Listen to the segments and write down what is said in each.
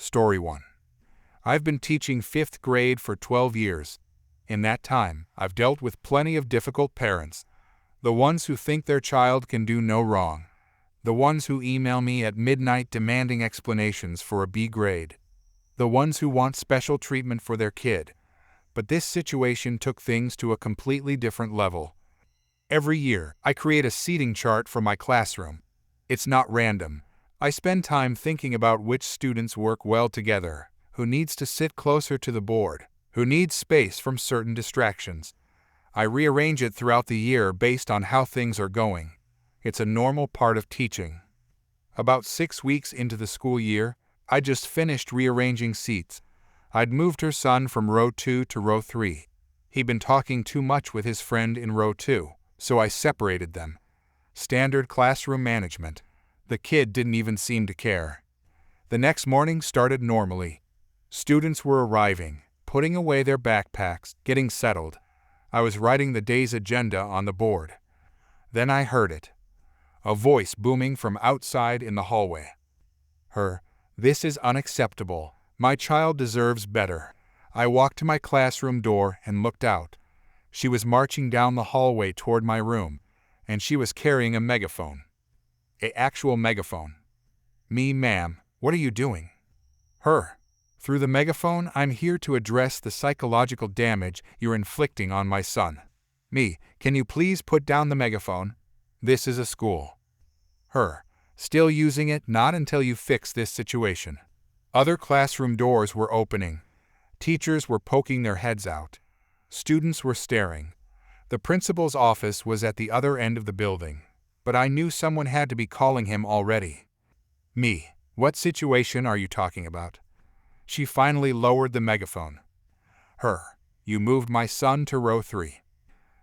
Story 1. I've been teaching 5th grade for 12 years. In that time, I've dealt with plenty of difficult parents. The ones who think their child can do no wrong. The ones who email me at midnight demanding explanations for a B grade. The ones who want special treatment for their kid. But this situation took things to a completely different level. Every year, I create a seating chart for my classroom. It's not random. I spend time thinking about which students work well together, who needs to sit closer to the board, who needs space from certain distractions. I rearrange it throughout the year based on how things are going. It's a normal part of teaching. About 6 weeks into the school year, I just finished rearranging seats. I'd moved her son from row 2 to row 3. He'd been talking too much with his friend in row 2, so I separated them. Standard classroom management. The kid didn't even seem to care. The next morning started normally. Students were arriving, putting away their backpacks, getting settled. I was writing the day's agenda on the board. Then I heard it. A voice booming from outside in the hallway. This is unacceptable. My child deserves better. I walked to my classroom door and looked out. She was marching down the hallway toward my room, and she was carrying a megaphone. An actual megaphone. Me, ma'am, what are you doing? Through the megaphone, I'm here to address the psychological damage you're inflicting on my son. Me, can you please put down the megaphone? This is a school. Still using it, not until you fix this situation. Other classroom doors were opening. Teachers were poking their heads out. Students were staring. The principal's office was at the other end of the building, but I knew someone had to be calling him already. Me, what situation are you talking about? She finally lowered the megaphone. You moved my son to row 3.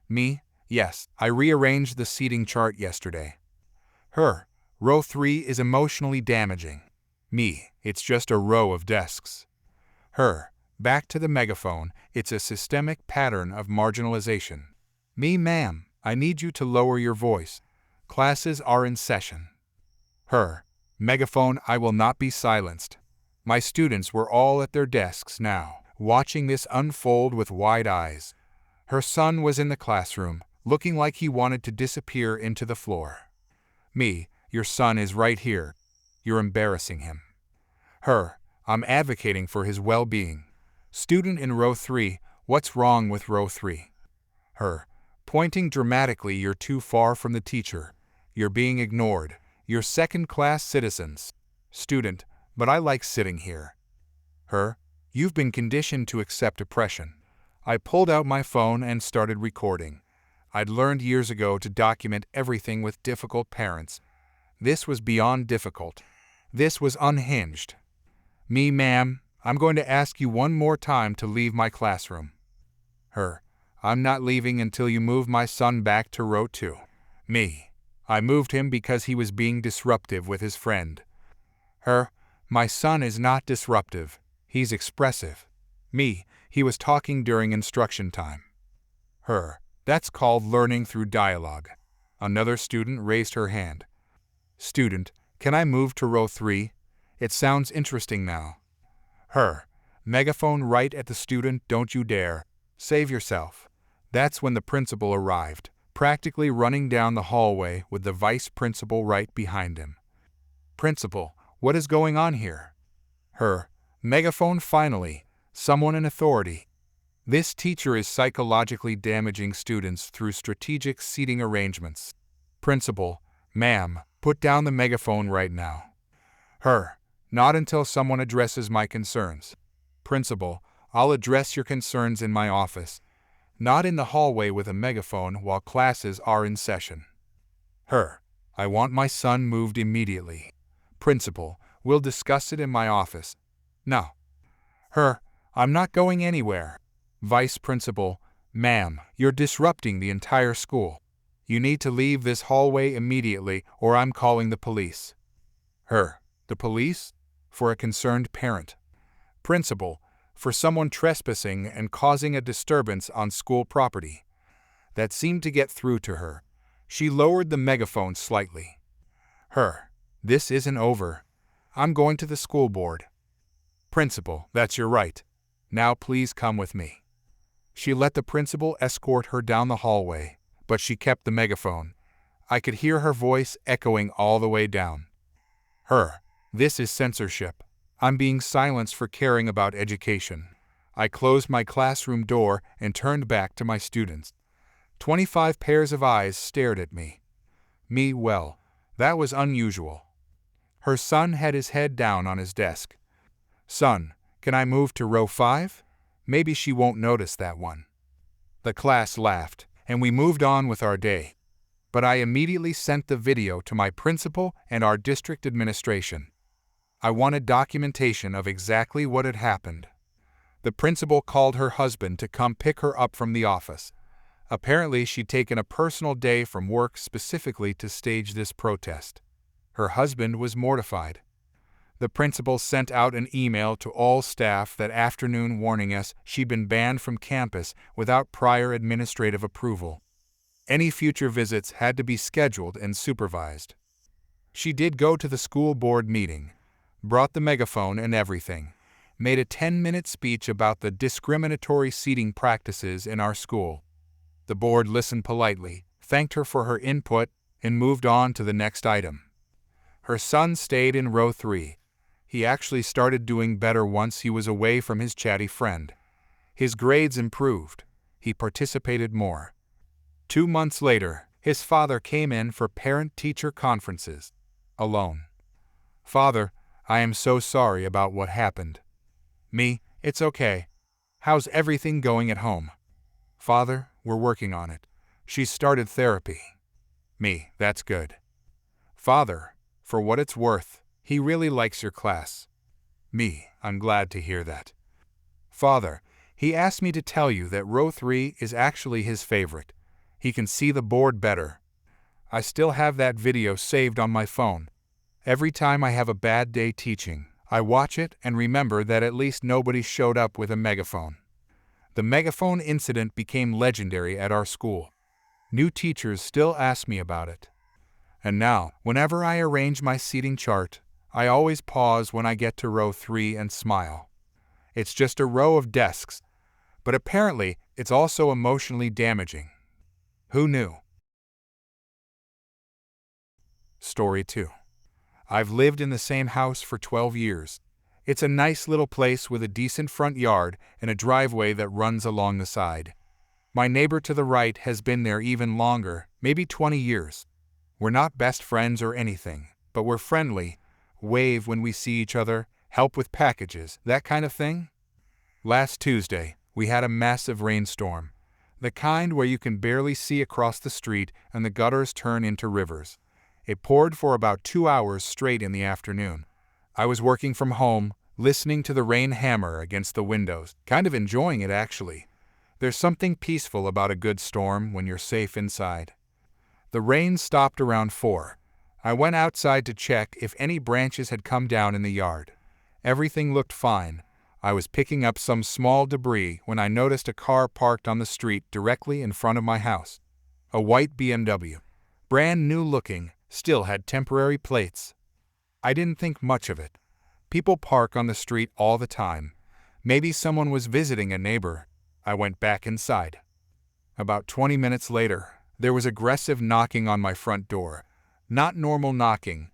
Me, yes, I rearranged the seating chart yesterday. Row 3 is emotionally damaging. Me, it's just a row of desks. Back to the megaphone, it's a systemic pattern of marginalization. Me, ma'am, I need you to lower your voice. Classes are in session. Megaphone, I will not be silenced. My students were all at their desks now, watching this unfold with wide eyes. Her son was in the classroom, looking like he wanted to disappear into the floor. Me, your son is right here. You're embarrassing him. I'm advocating for his well-being. Student in row 3, what's wrong with row 3? Pointing dramatically, you're too far from the teacher. You're being ignored. You're second-class citizens. Student, but I like sitting here. You've been conditioned to accept oppression. I pulled out my phone and started recording. I'd learned years ago to document everything with difficult parents. This was beyond difficult. This was unhinged. Me, ma'am, I'm going to ask you one more time to leave my classroom. I'm not leaving until you move my son back to row 2. Me, I moved him because he was being disruptive with his friend. My son is not disruptive. He's expressive. Me, he was talking during instruction time. That's called learning through dialogue. Another student raised her hand. Student, can I move to row 3? It sounds interesting now. Megaphone right at the student, don't you dare. Save yourself. That's when the principal arrived, practically running down the hallway with the vice principal right behind him. Principal, what is going on here? Megaphone finally. Someone in authority. This teacher is psychologically damaging students through strategic seating arrangements. Principal, ma'am, put down the megaphone right now. Not until someone addresses my concerns. Principal, I'll address your concerns in my office. Not in the hallway with a megaphone while classes are in session. I want my son moved immediately. Principal, we'll discuss it in my office. No. I'm not going anywhere. Vice Principal, ma'am, you're disrupting the entire school. You need to leave this hallway immediately or I'm calling the police. The police? For a concerned parent. Principal, for someone trespassing and causing a disturbance on school property. That seemed to get through to her. She lowered the megaphone slightly. This isn't over. I'm going to the school board. Principal, that's your right. Now please come with me. She let the principal escort her down the hallway, but she kept the megaphone. I could hear her voice echoing all the way down. This is censorship. I'm being silenced for caring about education. I closed my classroom door and turned back to my students. 25 pairs of eyes stared at me. Well, that was unusual. Her son had his head down on his desk. Son, can I move to row 5? Maybe she won't notice that one. The class laughed, and we moved on with our day. But I immediately sent the video to my principal and our district administration. I wanted documentation of exactly what had happened. The principal called her husband to come pick her up from the office. Apparently, she'd taken a personal day from work specifically to stage this protest. Her husband was mortified. The principal sent out an email to all staff that afternoon warning us she'd been banned from campus without prior administrative approval. Any future visits had to be scheduled and supervised. She did go to the school board meeting, brought the megaphone and everything, made a 10-minute speech about the discriminatory seating practices in our school. The board listened politely, thanked her for her input, and moved on to the next item. Her son stayed in row 3. He actually started doing better once he was away from his chatty friend. His grades improved. He participated more. 2 months later, his father came in for parent-teacher conferences. Alone. Father, I am so sorry about what happened. It's okay. How's everything going at home? Father, we're working on it. She's started therapy. That's good. Father, for what it's worth, he really likes your class. I'm glad to hear that. Father, he asked me to tell you that row 3 is actually his favorite. He can see the board better. I still have that video saved on my phone. Every time I have a bad day teaching, I watch it and remember that at least nobody showed up with a megaphone. The megaphone incident became legendary at our school. New teachers still ask me about it. And now, whenever I arrange my seating chart, I always pause when I get to row 3 and smile. It's just a row of desks, but apparently it's also emotionally damaging. Who knew? Story 2. I've lived in the same house for 12 years. It's a nice little place with a decent front yard and a driveway that runs along the side. My neighbor to the right has been there even longer, maybe 20 years. We're not best friends or anything, but we're friendly, wave when we see each other, help with packages, that kind of thing. Last Tuesday, we had a massive rainstorm, the kind where you can barely see across the street and the gutters turn into rivers. It poured for about 2 hours straight in the afternoon. I was working from home, listening to the rain hammer against the windows, kind of enjoying it actually. There's something peaceful about a good storm when you're safe inside. The rain stopped around 4. I went outside to check if any branches had come down in the yard. Everything looked fine. I was picking up some small debris when I noticed a car parked on the street directly in front of my house. A white BMW. Brand new looking, still had temporary plates. I didn't think much of it. People park on the street all the time. Maybe someone was visiting a neighbor. I went back inside. About 20 minutes later, there was aggressive knocking on my front door. Not normal knocking,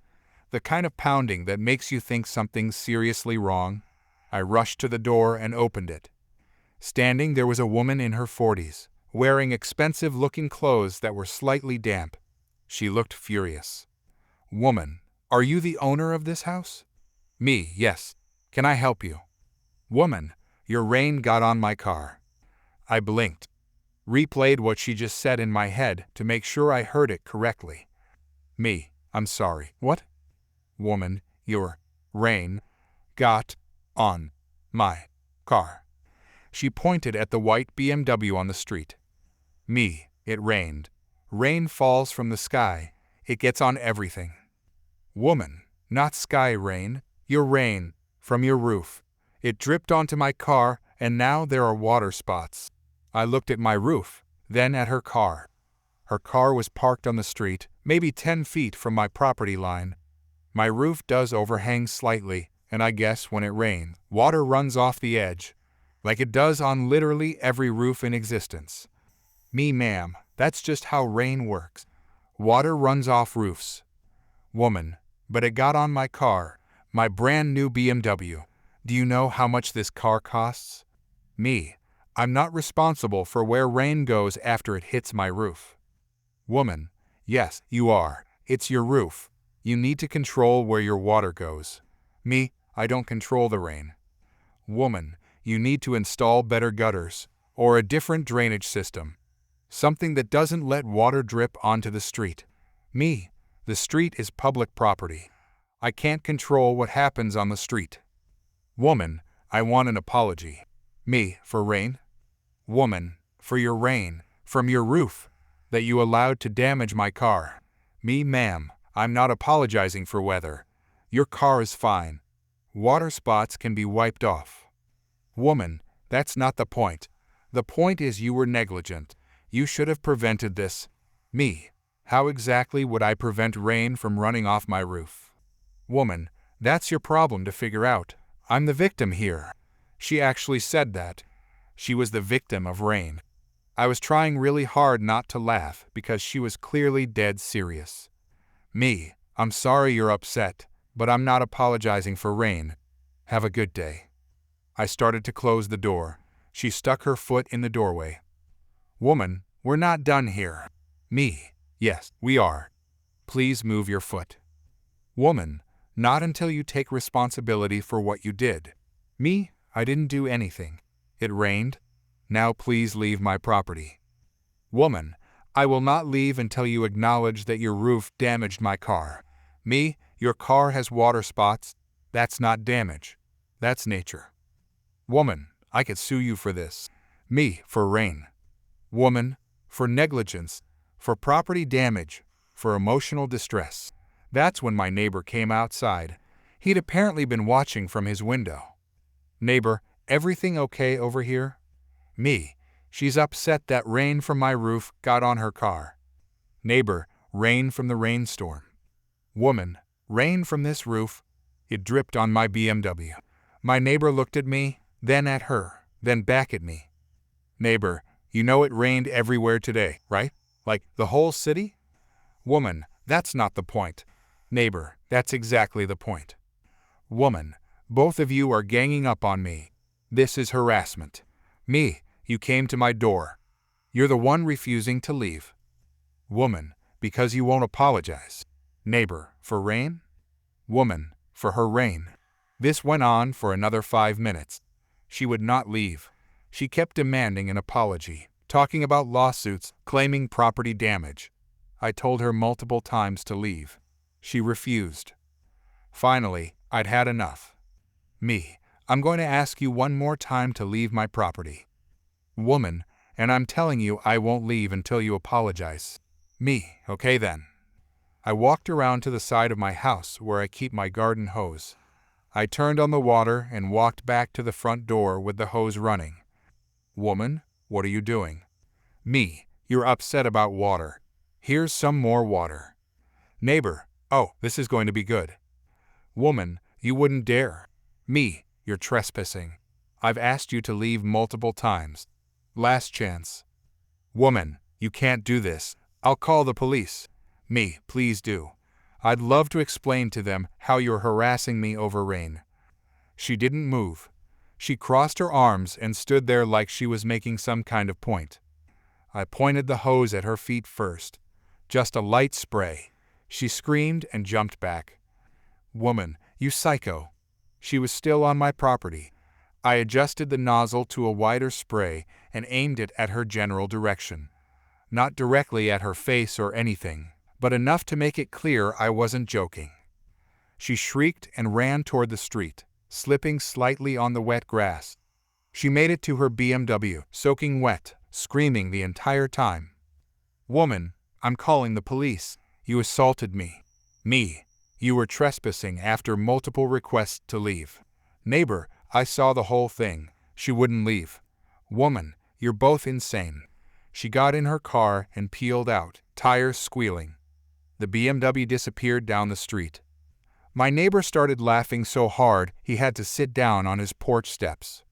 the kind of pounding that makes you think something's seriously wrong. I rushed to the door and opened it. Standing there was a woman in her 40s, wearing expensive-looking clothes that were slightly damp. She looked furious. Woman, are you the owner of this house? Yes. Can I help you? Woman, your rain got on my car. I blinked. Replayed what she just said in my head to make sure I heard it correctly. I'm sorry. What? Woman, your rain got on my car. She pointed at the white BMW on the street. It rained. Rain falls from the sky. It gets on everything. Woman, not sky rain, your rain, from your roof. It dripped onto my car, and now there are water spots. I looked at my roof, then at her car. Her car was parked on the street, maybe 10 feet from my property line. My roof does overhang slightly, And I guess when it rains, water runs off the edge, like it does on literally every roof in existence. Me, ma'am, that's just how rain works. Water runs off roofs. Woman, but it got on my car, my brand new BMW. Do you know how much this car costs? Me, I'm not responsible for where rain goes after it hits my roof. Woman, yes, you are. It's your roof. You need to control where your water goes. Me, I don't control the rain. Woman, you need to install better gutters, or a different drainage system. Something that doesn't let water drip onto the street. Me, the street is public property. I can't control what happens on the street. Woman, I want an apology. Me, for rain? Woman, for your rain, from your roof, that you allowed to damage my car. Me, ma'am, I'm not apologizing for weather. Your car is fine. Water spots can be wiped off. Woman, that's not the point. The point is you were negligent. You should have prevented this. Me, how exactly would I prevent rain from running off my roof? Woman, that's your problem to figure out. I'm the victim here. She actually said that. She was the victim of rain. I was trying really hard not to laugh because she was clearly dead serious. Me, I'm sorry you're upset, but I'm not apologizing for rain. Have a good day. I started to close the door. She stuck her foot in the doorway. Woman, we're not done here. Me, yes, we are. Please move your foot. Woman, not until you take responsibility for what you did. Me, I didn't do anything. It rained. Now please leave my property. Woman, I will not leave until you acknowledge that your roof damaged my car. Me, your car has water spots. That's not damage. That's nature. Woman, I could sue you for this. Me, for rain. Woman, for negligence, for property damage, for emotional distress. That's when my neighbor came outside. He'd apparently been watching from his window. Neighbor, everything okay over here? Me, she's upset that rain from my roof got on her car. Neighbor, rain from the rainstorm. Woman, rain from this roof. It dripped on my BMW. My neighbor looked at me, then at her, then back at me. Neighbor, you know it rained everywhere today, right? Like the whole city? Woman, that's not the point. Neighbor, that's exactly the point. Woman, both of you are ganging up on me. This is harassment. Me, you came to my door. You're the one refusing to leave. Woman, because you won't apologize. Neighbor, for rain? Woman, for her rain. This went on for another 5 minutes. She would not leave. She kept demanding an apology, talking about lawsuits, claiming property damage. I told her multiple times to leave. She refused. Finally, I'd had enough. Me, I'm going to ask you one more time to leave my property. Woman, and I'm telling you I won't leave until you apologize. Me, okay then. I walked around to the side of my house where I keep my garden hose. I turned on the water and walked back to the front door with the hose running. Woman, what are you doing? Me, you're upset about water. Here's some more water. Neighbor, oh, this is going to be good. Woman, you wouldn't dare. Me, you're trespassing. I've asked you to leave multiple times. Last chance. Woman, you can't do this. I'll call the police. Me, please do. I'd love to explain to them how you're harassing me over rain. She didn't move. She crossed her arms and stood there like she was making some kind of point. I pointed the hose at her feet first. Just a light spray. She screamed and jumped back. Woman, you psycho. She was still on my property. I adjusted the nozzle to a wider spray and aimed it at her general direction. Not directly at her face or anything, but enough to make it clear I wasn't joking. She shrieked and ran toward the street, slipping slightly on the wet grass. She made it to her BMW, soaking wet, screaming the entire time. Woman, I'm calling the police. You assaulted me. Me, you were trespassing after multiple requests to leave. Neighbor, I saw the whole thing. She wouldn't leave. Woman, you're both insane. She got in her car and peeled out, tires squealing. The BMW disappeared down the street. My neighbor started laughing so hard he had to sit down on his porch steps.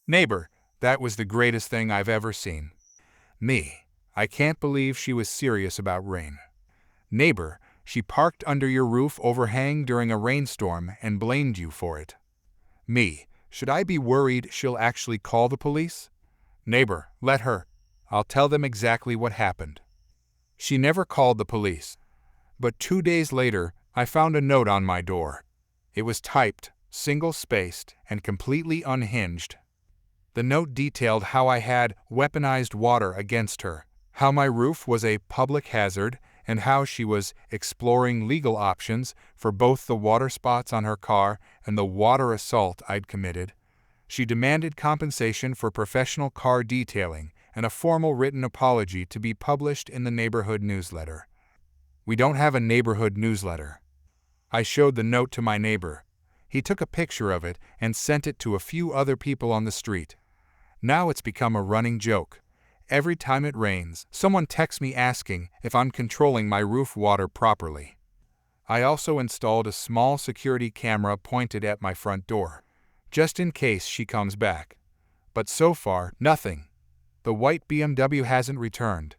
Neighbor, that was the greatest thing I've ever seen. Me, I can't believe she was serious about rain. Neighbor, she parked under your roof overhang during a rainstorm and blamed you for it. Me, should I be worried she'll actually call the police? Neighbor, let her. I'll tell them exactly what happened. She never called the police. But 2 days later, I found a note on my door. It was typed, single-spaced, and completely unhinged. The note detailed how I had weaponized water against her, how my roof was a public hazard, and how she was exploring legal options for both the water spots on her car and the water assault I'd committed. She demanded compensation for professional car detailing and a formal written apology to be published in the neighborhood newsletter. We don't have a neighborhood newsletter. I showed the note to my neighbor. He took a picture of it and sent it to a few other people on the street. Now it's become a running joke. Every time it rains, someone texts me asking if I'm controlling my roof water properly. I also installed a small security camera pointed at my front door, just in case she comes back. But so far, nothing. The white BMW hasn't returned.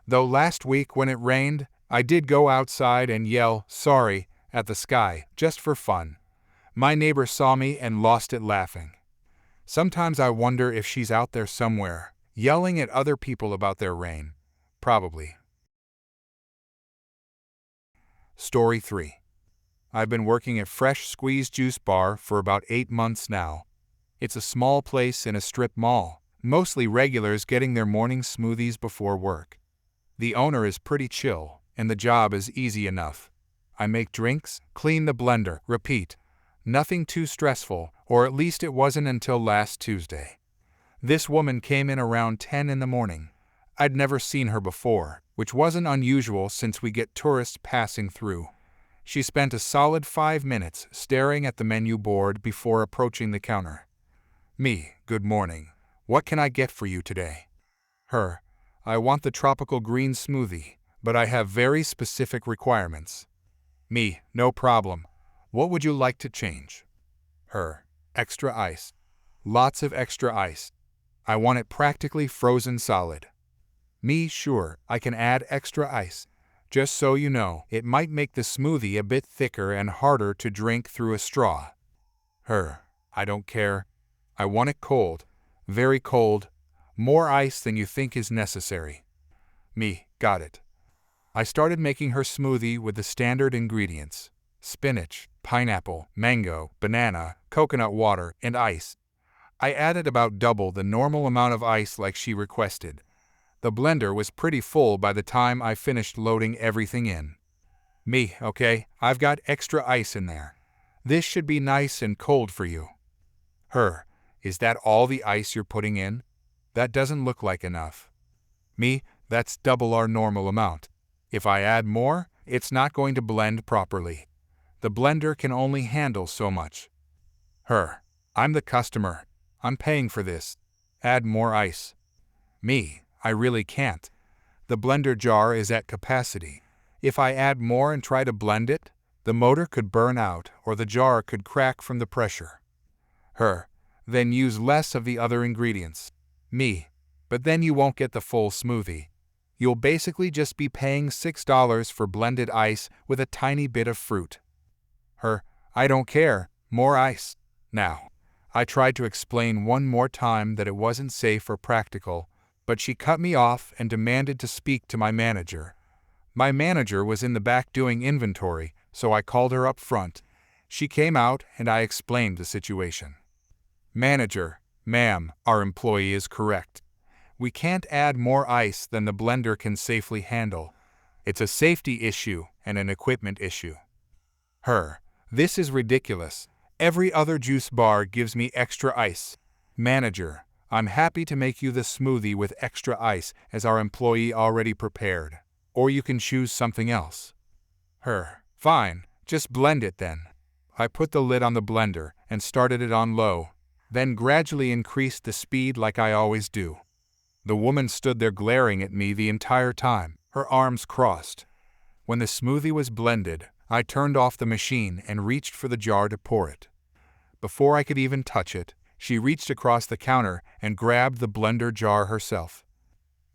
Though last week when it rained, I did go outside and yell, "Sorry," at the sky, just for fun. My neighbor saw me and lost it laughing. Sometimes I wonder if she's out there somewhere, yelling at other people about their rain. Probably. Story 3. I've been working at Fresh Squeeze Juice Bar for about 8 months now. It's a small place in a strip mall, mostly regulars getting their morning smoothies before work. The owner is pretty chill, and the job is easy enough. I make drinks, clean the blender, repeat. Nothing too stressful, or at least it wasn't until last Tuesday. This woman came in around 10 in the morning. I'd never seen her before, which wasn't unusual since we get tourists passing through. She spent a solid 5 minutes staring at the menu board before approaching the counter. Me, good morning. What can I get for you today? Her, I want the tropical green smoothie, but I have very specific requirements. Me, no problem. What would you like to change? Her, extra ice. Lots of extra ice. I want it practically frozen solid. Me, sure, I can add extra ice. Just so you know, it might make the smoothie a bit thicker and harder to drink through a straw. Her, I don't care. I want it cold, very cold, more ice than you think is necessary. Me, got it. I started making her smoothie with the standard ingredients: spinach, pineapple, mango, banana, coconut water, and ice. I added about double the normal amount of ice like she requested. The blender was pretty full by the time I finished loading everything in. Me, okay, I've got extra ice in there. This should be nice and cold for you. Her, is that all the ice you're putting in? That doesn't look like enough. Me, that's double our normal amount. If I add more, it's not going to blend properly. The blender can only handle so much. Her, I'm the customer. I'm paying for this. Add more ice. Me, I really can't. The blender jar is at capacity. If I add more and try to blend it, the motor could burn out or the jar could crack from the pressure. Her, then use less of the other ingredients. Me, but then you won't get the full smoothie. You'll basically just be paying $6 for blended ice with a tiny bit of fruit. Her, I don't care, more ice. Now, I tried to explain one more time that it wasn't safe or practical, but she cut me off and demanded to speak to my manager. My manager was in the back doing inventory, so I called her up front. She came out and I explained the situation. Manager, ma'am, our employee is correct. We can't add more ice than the blender can safely handle. It's a safety issue and an equipment issue. Her, this is ridiculous. Every other juice bar gives me extra ice. Manager, I'm happy to make you the smoothie with extra ice as our employee already prepared. Or you can choose something else. Her, fine, just blend it then. I put the lid on the blender and started it on low, then gradually increased the speed like I always do. The woman stood there glaring at me the entire time, her arms crossed. When the smoothie was blended, I turned off the machine and reached for the jar to pour it. Before I could even touch it, she reached across the counter and grabbed the blender jar herself.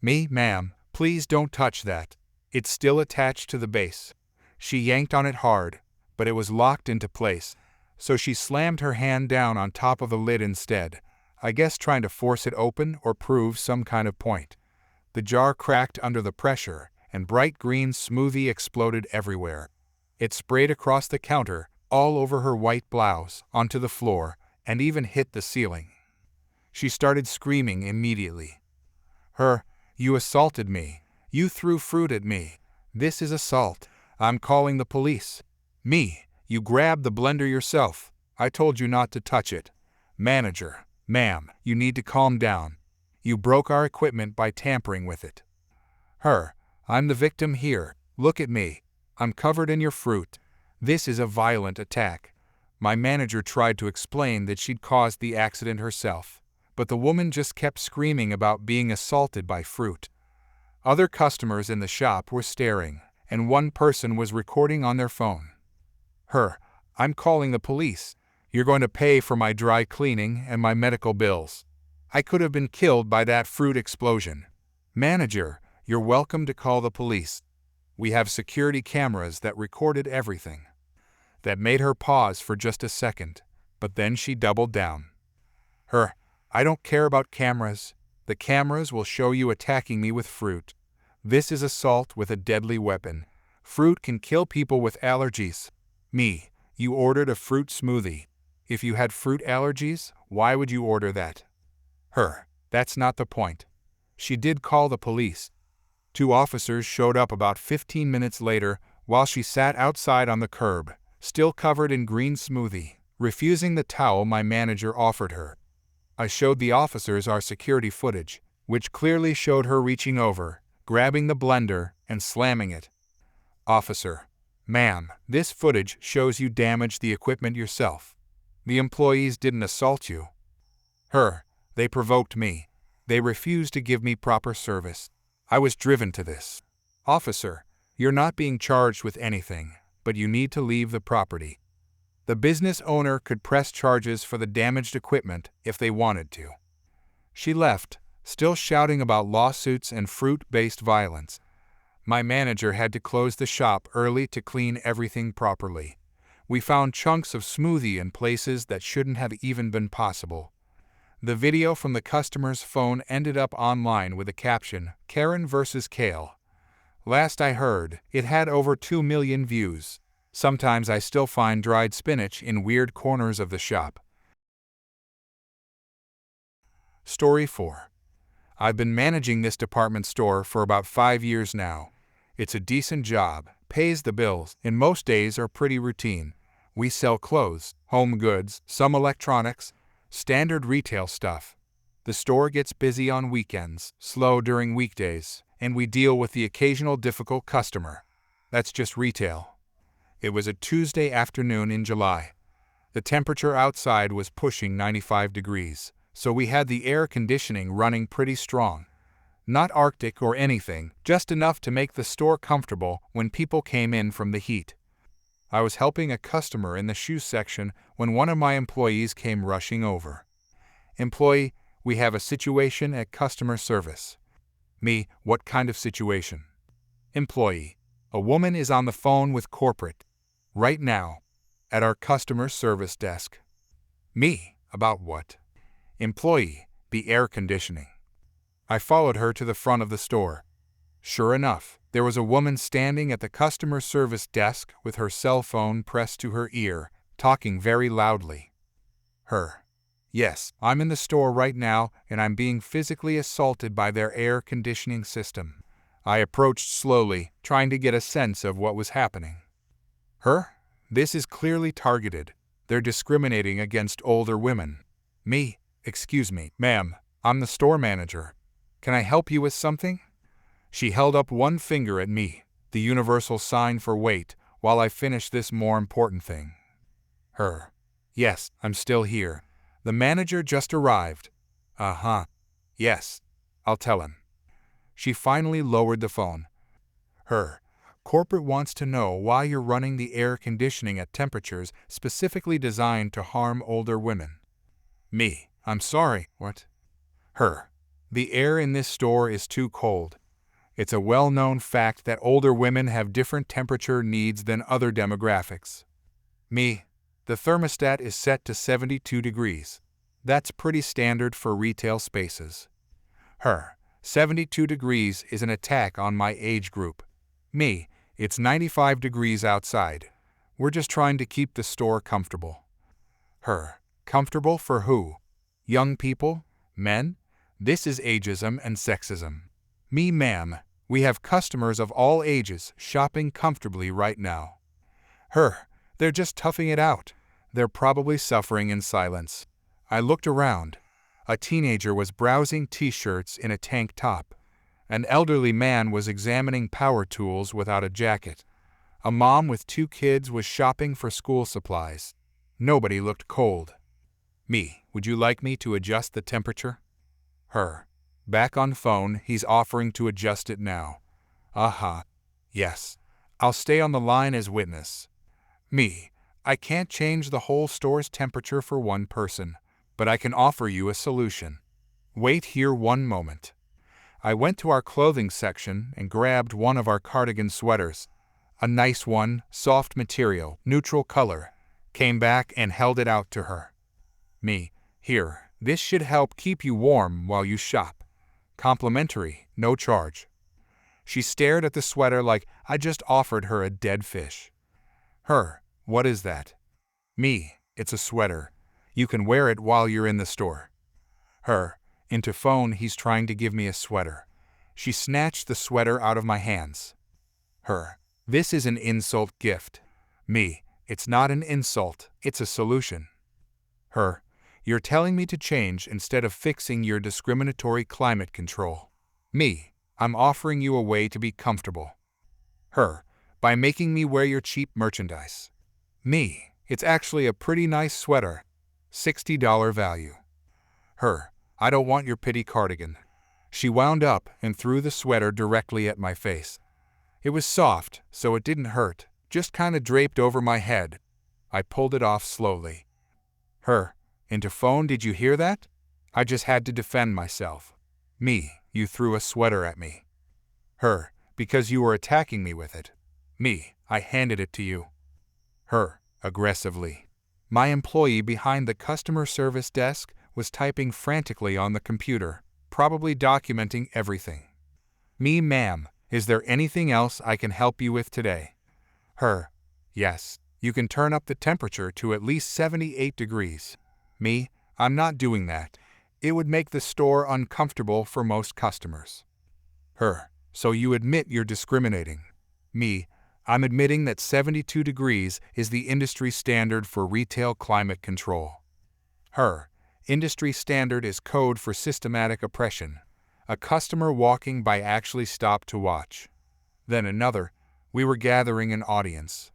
Ma'am, please don't touch that. It's still attached to the base. She yanked on it hard, but it was locked into place, so she slammed her hand down on top of the lid instead, I guess trying to force it open or prove some kind of point. The jar cracked under the pressure, and bright green smoothie exploded everywhere. It sprayed across the counter, all over her white blouse, onto the floor, and even hit the ceiling. She started screaming immediately. You assaulted me. You threw fruit at me. This is assault. I'm calling the police. You grabbed the blender yourself. I told you not to touch it. Manager, ma'am, you need to calm down. You broke our equipment by tampering with it. I'm the victim here. Look at me. I'm covered in your fruit. This is a violent attack. My manager tried to explain that she'd caused the accident herself, but the woman just kept screaming about being assaulted by fruit. Other customers in the shop were staring, and one person was recording on their phone. I'm calling the police. You're going to pay for my dry cleaning and my medical bills. I could have been killed by that fruit explosion. Manager, you're welcome to call the police. We have security cameras that recorded everything. That made her pause for just a second, but then she doubled down. I don't care about cameras. The cameras will show you attacking me with fruit. This is assault with a deadly weapon. Fruit can kill people with allergies. You ordered a fruit smoothie. If you had fruit allergies, why would you order that? That's not the point. She did call the police. 2 officers showed up about 15 minutes later while she sat outside on the curb, still covered in green smoothie, refusing the towel my manager offered her. I showed the officers our security footage, which clearly showed her reaching over, grabbing the blender, and slamming it. Officer, ma'am, this footage shows you damaged the equipment yourself. The employees didn't assault you. They provoked me. They refused to give me proper service. I was driven to this. Officer, you're not being charged with anything, but you need to leave the property. The business owner could press charges for the damaged equipment if they wanted to. She left, still shouting about lawsuits and fruit-based violence. My manager had to close the shop early to clean everything properly. We found chunks of smoothie in places that shouldn't have even been possible. The video from the customer's phone ended up online with a caption, "Karen versus Kale." Last I heard, it had over 2 million views. Sometimes I still find dried spinach in weird corners of the shop. Story 4. I've been managing this department store for about 5 years now. It's a decent job, pays the bills, and most days are pretty routine. We sell clothes, home goods, some electronics, standard retail stuff. The store gets busy on weekends, slow during weekdays, and we deal with the occasional difficult customer. That's just retail. It was a Tuesday afternoon in July. The temperature outside was pushing 95 degrees, so we had the air conditioning running pretty strong. Not Arctic or anything, just enough to make the store comfortable when people came in from the heat. I was helping a customer in the shoe section when one of my employees came rushing over. Employee, we have a situation at customer service. What kind of situation? Employee, a woman is on the phone with corporate. Right now, at our customer service desk. About what? Employee, the air conditioning. I followed her to the front of the store. Sure enough, there was a woman standing at the customer service desk with her cell phone pressed to her ear, talking very loudly. Yes, I'm in the store right now and I'm being physically assaulted by their air conditioning system. I approached slowly, trying to get a sense of what was happening. This is clearly targeted. They're discriminating against older women. Excuse me, ma'am, I'm the store manager. Can I help you with something? She held up one finger at me, the universal sign for wait, while I finished this more important thing. Yes, I'm still here. The manager just arrived. Yes, I'll tell him. She finally lowered the phone. Corporate wants to know why you're running the air conditioning at temperatures specifically designed to harm older women. Me, I'm sorry. What? Her. The air in this store is too cold. It's a well-known fact that older women have different temperature needs than other demographics. Me. The thermostat is set to 72 degrees. That's pretty standard for retail spaces. Her. 72 degrees is an attack on my age group. Me. It's 95 degrees outside. We're just trying to keep the store comfortable. Her. Comfortable for who? Young people? Men? This is ageism and sexism. Me, ma'am. We have customers of all ages shopping comfortably right now. Her. They're just toughing it out. They're probably suffering in silence. I looked around. A teenager was browsing t-shirts in a tank top. An elderly man was examining power tools without a jacket. A mom with 2 kids was shopping for school supplies. Nobody looked cold. Me, would you like me to adjust the temperature? Her. Back on phone, he's offering to adjust it now. Aha. Yes. I'll stay on the line as witness. Me. I can't change the whole store's temperature for one person, but I can offer you a solution. Wait here one moment. I went to our clothing section and grabbed one of our cardigan sweaters. A nice one, soft material, neutral color. Came back and held it out to her. Me. Here, this should help keep you warm while you shop. Complimentary, no charge. She stared at the sweater like I just offered her a dead fish. Her. What is that? Me. It's a sweater. You can wear it while you're in the store. Her. Into phone, he's trying to give me a sweater. She snatched the sweater out of my hands. Her. This is an insult gift. Me. It's not an insult, it's a solution. Her. You're telling me to change instead of fixing your discriminatory climate control. Me. I'm offering you a way to be comfortable. Her. By making me wear your cheap merchandise. Me. It's actually a pretty nice sweater. $60 value. Her. I don't want your pity cardigan. She wound up and threw the sweater directly at my face. It was soft, so it didn't hurt, just kinda draped over my head. I pulled it off slowly. Her. Into phone, did you hear that? I just had to defend myself. Me. You threw a sweater at me. Her. Because you were attacking me with it. Me. I handed it to you. Her. Aggressively. My employee behind the customer service desk was typing frantically on the computer, probably documenting everything. Me, ma'am, is there anything else I can help you with today? Her. Yes, you can turn up the temperature to at least 78 degrees. Me, I'm not doing that. It would make the store uncomfortable for most customers. Her. So you admit you're discriminating. Me, I'm admitting that 72 degrees is the industry standard for retail climate control. Her. Industry standard is code for systematic oppression. A customer walking by actually stopped to watch. Then another. We were gathering an audience.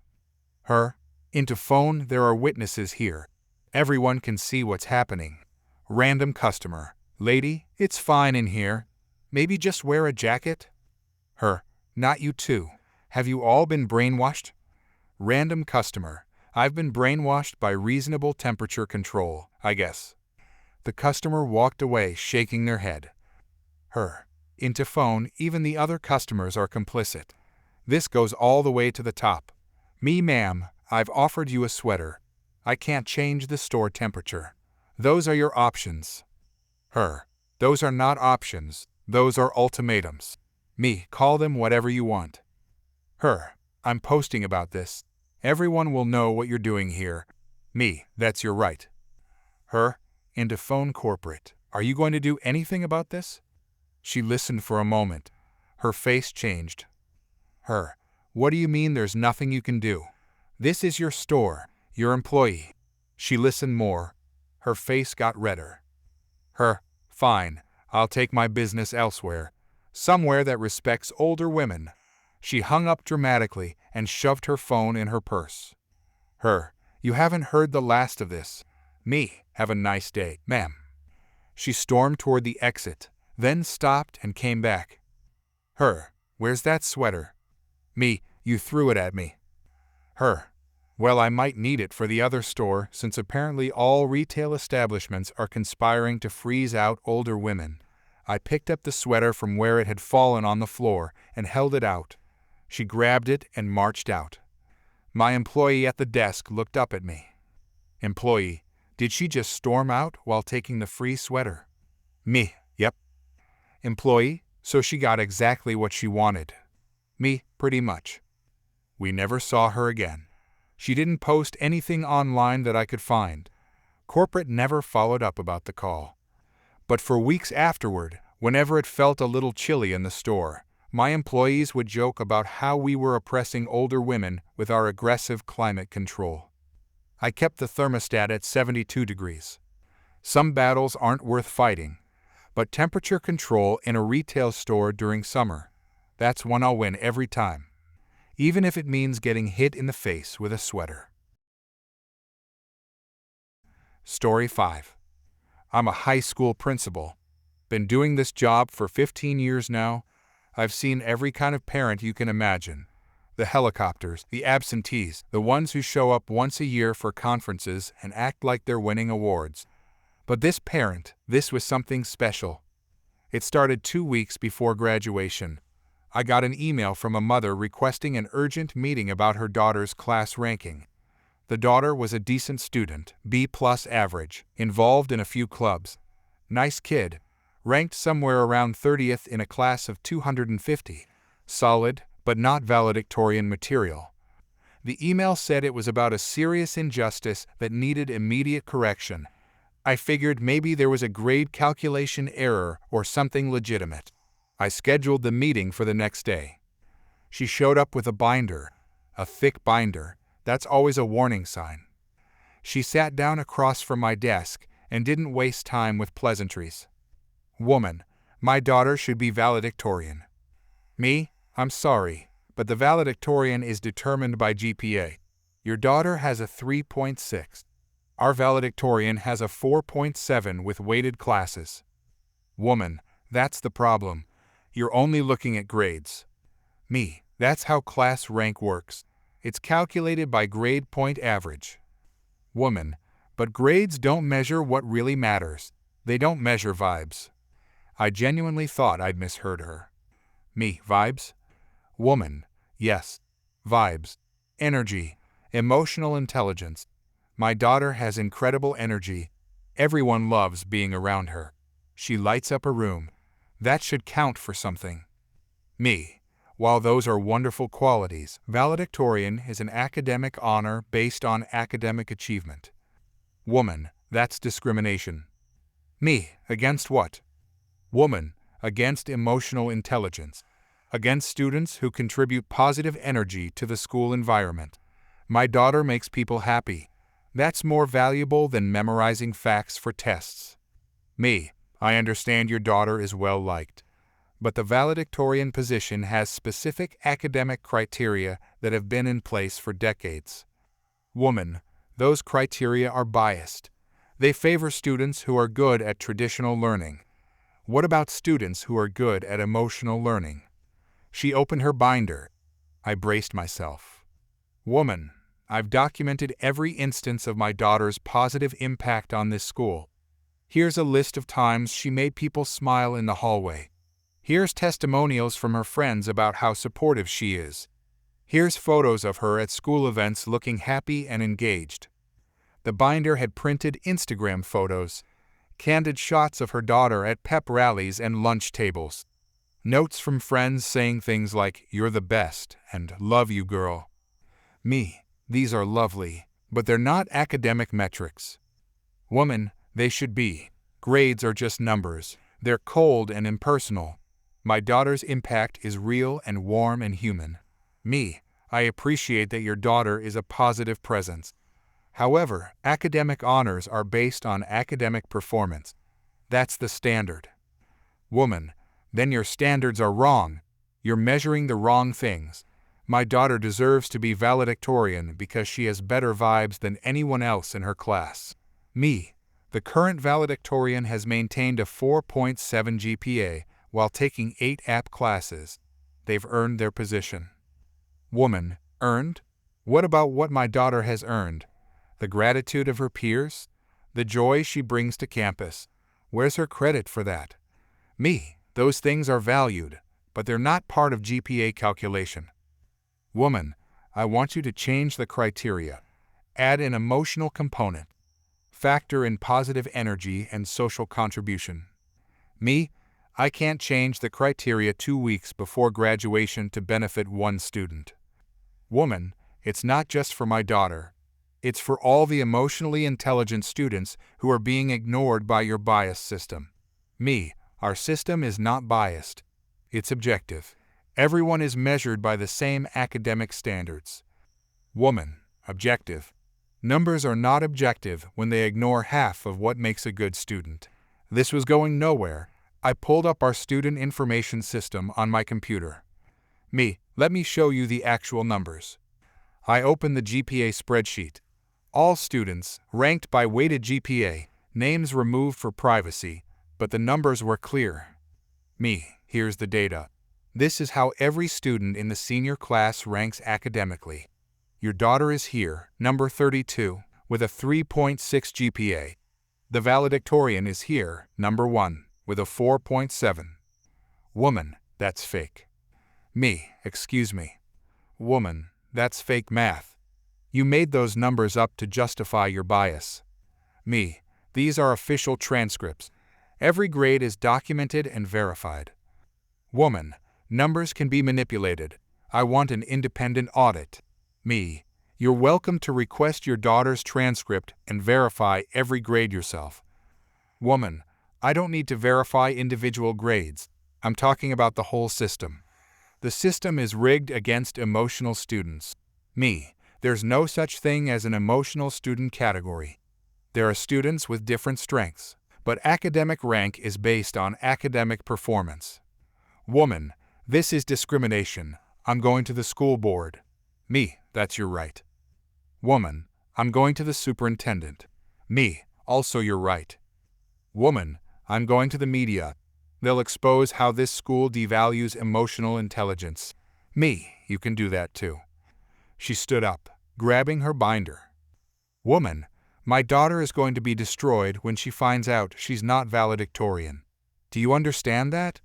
Her. Into phone, there are witnesses here. Everyone can see what's happening. Random customer. Lady, it's fine in here. Maybe just wear a jacket? Her. Not you too. Have you all been brainwashed? Random customer. I've been brainwashed by reasonable temperature control, I guess. The customer walked away, shaking their head. Her. Into phone, even the other customers are complicit. This goes all the way to the top. Me, ma'am, I've offered you a sweater. I can't change the store temperature. Those are your options. Her. Those are not options. Those are ultimatums. Me, call them whatever you want. Her. I'm posting about this. Everyone will know what you're doing here. Me, that's your right. Her. Into phone corporate. Are you going to do anything about this? She listened for a moment. Her face changed. Her. What do you mean there's nothing you can do? This is your store, your employee. She listened more. Her face got redder. Her. Fine. I'll take my business elsewhere. Somewhere that respects older women. She hung up dramatically and shoved her phone in her purse. Her. You haven't heard the last of this. Me. Have a nice day, ma'am. She stormed toward the exit, then stopped and came back. Her. Where's that sweater? Me. You threw it at me. Her. Well, I might need it for the other store since apparently all retail establishments are conspiring to freeze out older women. I picked up the sweater from where it had fallen on the floor and held it out. She grabbed it and marched out. My employee at the desk looked up at me. Employee, did she just storm out while taking the free sweater? Me, yep. Employee, so she got exactly what she wanted. Me, pretty much. We never saw her again. She didn't post anything online that I could find. Corporate never followed up about the call. But for weeks afterward, whenever it felt a little chilly in the store, my employees would joke about how we were oppressing older women with our aggressive climate control. I kept the thermostat at 72 degrees. Some battles aren't worth fighting, but temperature control in a retail store during summer, that's one I'll win every time, even if it means getting hit in the face with a sweater. Story 5. I'm a high school principal. Been doing this job for 15 years now. I've seen every kind of parent you can imagine. The helicopters, the absentees, the ones who show up once a year for conferences and act like they're winning awards. But this parent, this was something special. It started 2 weeks before graduation. I got an email from a mother requesting an urgent meeting about her daughter's class ranking. The daughter was a decent student, B+ average, involved in a few clubs. Nice kid, ranked somewhere around 30th in a class of 250. Solid, but not valedictorian material. The email said it was about a serious injustice that needed immediate correction. I figured maybe there was a grade calculation error or something legitimate. I scheduled the meeting for the next day. She showed up with a binder, a thick binder. That's always a warning sign. She sat down across from my desk and didn't waste time with pleasantries. Woman, my daughter should be valedictorian. Me, I'm sorry, but the valedictorian is determined by GPA. Your daughter has a 3.6. Our valedictorian has a 4.7 with weighted classes. Woman, that's the problem. You're only looking at grades. Me, that's how class rank works. It's calculated by grade point average. Woman, but grades don't measure what really matters. They don't measure vibes. I genuinely thought I'd misheard her. Me, vibes? Woman, yes, vibes. Energy, emotional intelligence. My daughter has incredible energy. Everyone loves being around her. She lights up a room. That should count for something. Me. While those are wonderful qualities, valedictorian is an academic honor based on academic achievement. Woman, that's discrimination. Me, against what? Woman, against emotional intelligence. Against students who contribute positive energy to the school environment. My daughter makes people happy. That's more valuable than memorizing facts for tests. Me, I understand your daughter is well liked. But the valedictorian position has specific academic criteria that have been in place for decades. Woman, those criteria are biased. They favor students who are good at traditional learning. What about students who are good at emotional learning? She opened her binder. I braced myself. Woman, I've documented every instance of my daughter's positive impact on this school. Here's a list of times she made people smile in the hallway. Here's testimonials from her friends about how supportive she is. Here's photos of her at school events looking happy and engaged. The binder had printed Instagram photos, candid shots of her daughter at pep rallies and lunch tables. Notes from friends saying things like, "You're the best," and "Love you, girl." Me, these are lovely, but they're not academic metrics. Woman, they should be. Grades are just numbers. They're cold and impersonal. My daughter's impact is real and warm and human. Me, I appreciate that your daughter is a positive presence. However, academic honors are based on academic performance. That's the standard. Woman, then your standards are wrong. You're measuring the wrong things. My daughter deserves to be valedictorian because she has better vibes than anyone else in her class. Me, the current valedictorian has maintained a 4.7 GPA while taking 8 app classes. They've earned their position. Woman, earned? What about what my daughter has earned? The gratitude of her peers? The joy she brings to campus? Where's her credit for that? Me, those things are valued, but they're not part of GPA calculation. Woman, I want you to change the criteria. Add an emotional component. Factor in positive energy and social contribution. Me, I can't change the criteria 2 weeks before graduation to benefit one student. Woman, it's not just for my daughter. It's for all the emotionally intelligent students who are being ignored by your bias system. Me, our system is not biased. It's objective. Everyone is measured by the same academic standards. Woman, objective. Numbers are not objective when they ignore half of what makes a good student. This was going nowhere. I pulled up our student information system on my computer. Me, let me show you the actual numbers. I opened the GPA spreadsheet. All students, ranked by weighted GPA, names removed for privacy, but the numbers were clear. Me, here's the data. This is how every student in the senior class ranks academically. Your daughter is here, number 32, with a 3.6 GPA. The valedictorian is here, number 1, with a 4.7. Woman, that's fake. Me, excuse me. Woman, that's fake math. You made those numbers up to justify your bias. Me, these are official transcripts. Every grade is documented and verified. Woman, numbers can be manipulated. I want an independent audit. Me, you're welcome to request your daughter's transcript and verify every grade yourself. Woman, I don't need to verify individual grades. I'm talking about the whole system. The system is rigged against emotional students. Me, there's no such thing as an emotional student category. There are students with different strengths, but academic rank is based on academic performance. Woman, this is discrimination. I'm going to the school board. Me, that's your right. Woman, I'm going to the superintendent. Me, also your right. Woman, I'm going to the media. They'll expose how this school devalues emotional intelligence. Me, you can do that too. She stood up, grabbing her binder. Woman, my daughter is going to be destroyed when she finds out she's not valedictorian. Do you understand that?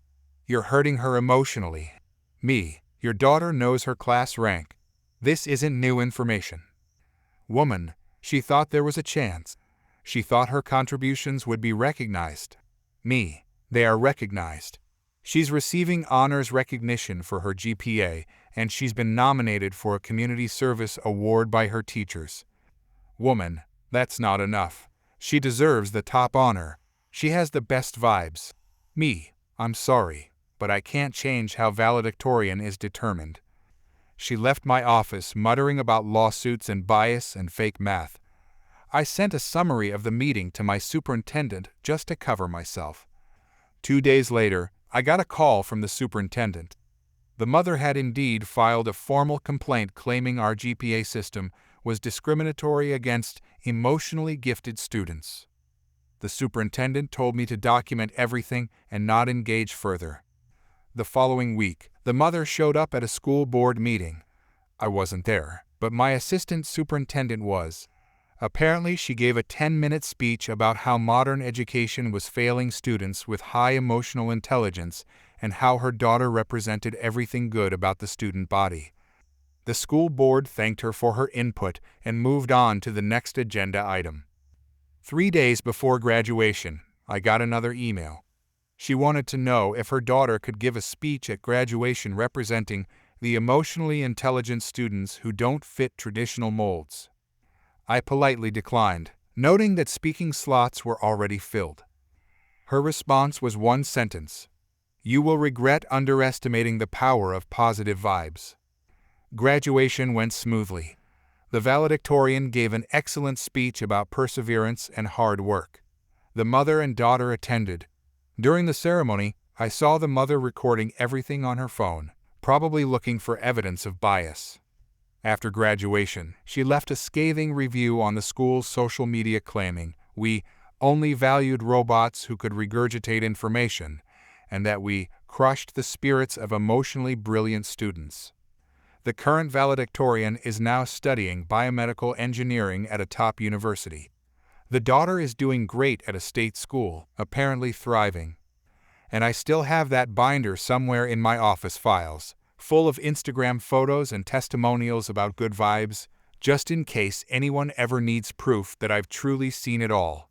You're hurting her emotionally. Me, your daughter knows her class rank. This isn't new information. Woman, she thought there was a chance. She thought her contributions would be recognized. Me, they are recognized. She's receiving honors recognition for her GPA, and she's been nominated for a community service award by her teachers. Woman, that's not enough. She deserves the top honor. She has the best vibes. Me, I'm sorry, but I can't change how valedictorian is determined. She left my office muttering about lawsuits and bias and fake math. I sent a summary of the meeting to my superintendent just to cover myself. 2 days later, I got a call from the superintendent. The mother had indeed filed a formal complaint claiming our GPA system was discriminatory against emotionally gifted students. The superintendent told me to document everything and not engage further. The following week, the mother showed up at a school board meeting. I wasn't there, but my assistant superintendent was. Apparently, she gave a 10-minute speech about how modern education was failing students with high emotional intelligence and how her daughter represented everything good about the student body. The school board thanked her for her input and moved on to the next agenda item. 3 days before graduation, I got another email. She wanted to know if her daughter could give a speech at graduation representing the emotionally intelligent students who don't fit traditional molds. I politely declined, noting that speaking slots were already filled. Her response was one sentence: "You will regret underestimating the power of positive vibes." Graduation went smoothly. The valedictorian gave an excellent speech about perseverance and hard work. The mother and daughter attended. During the ceremony, I saw the mother recording everything on her phone, probably looking for evidence of bias. After graduation, she left a scathing review on the school's social media claiming we only valued robots who could regurgitate information, and that we crushed the spirits of emotionally brilliant students. The current valedictorian is now studying biomedical engineering at a top university. The daughter is doing great at a state school, apparently thriving. And I still have that binder somewhere in my office files, full of Instagram photos and testimonials about good vibes, just in case anyone ever needs proof that I've truly seen it all.